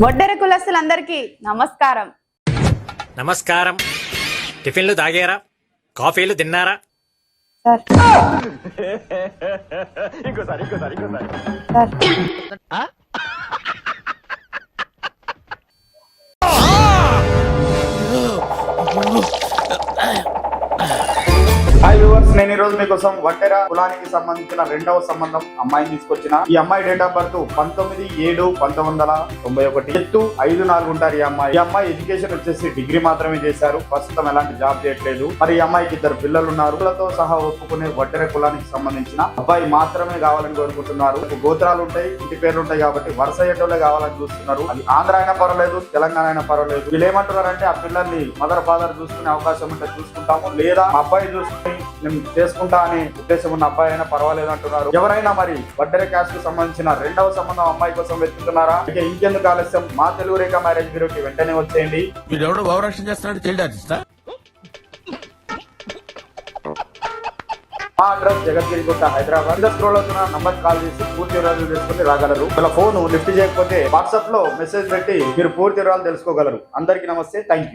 వడ్డెర కులస్తులందరికీ నమస్కారం. నమస్కారం. టిఫిన్లు తాగారా? కాఫీలు తిన్నారా? హాయ్ వ్యూవర్స్, నేను ఈ రోజు మీకోసం వడ్డెర కులానికి సంబంధించిన రెండవ సంబంధం అమ్మాయిని తీసుకొచ్చిన. ఈ అమ్మాయి డేట్ ఆఫ్ బర్త్ 19/7/1991. ఎత్తు 5'4" ఉంటారు. ఈ అమ్మాయి ఎడ్యుకేషన్ వచ్చేసి డిగ్రీ మాత్రమే చేశారు. ప్రస్తుతం ఎలాంటి జాబ్ చేయట్లేదు. మరి ఈ అమ్మాయికి 2 పిల్లలు ఉన్నారు. పిల్లలతో సహా ఒప్పుకునే వడ్డెర కులానికి సంబంధించిన అబ్బాయి మాత్రమే కావాలని కోరుకుంటున్నారు. గోత్రాలు ఉంటాయి, ఇంటి పేర్లు ఉంటాయి కాబట్టి వరుస అయ్యేటోళ్ళే కావాలని చూస్తున్నారు. అది ఆంధ్ర అయినా పర్వాలేదు, తెలంగాణ అయినా పర్వాలేదు. వీళ్ళు ఏమంటున్నారంటే ఆ పిల్లల్ని మదర్ ఫాదర్ చూసుకునే అవకాశం ఉంటే చూసుకుంటాము, లేదా అబ్బాయి చూసుకుని నేను చేసుకుంటా అనే ఉద్దేశం ఉన్న అబ్బాయి అయినా పర్వాలేదు అంటున్నారు. ఎవరైనా మరి వడ్డెర క్యాస్ట్ కు సంబంధించిన రెండవ సంబంధం అమ్మాయి కోసం వెతుకుతున్నారా? ఇక ఇంకెందుకు ఆలస్యం, మా తెలుగు రేఖ మ్యారేజ్ బ్యూరోకి వెంటనే వచ్చేయండి. మా అడ్రస్ జగద్గిరిగుట్ట, హైదరాబాద్. స్క్రోల్ అవుతున్న నంబర్ కాల్ చేసి పూర్తి వివరాలు తెలుసుకుని రాగలరు. ఇలా ఫోన్ లిఫ్ట్ చేయకపోతే వాట్సాప్ లో మెసేజ్ పెట్టి మీరు పూర్తి వివరాలు తెలుసుకోగలరు. అందరికీ నమస్తే, థ్యాంక్ యూ.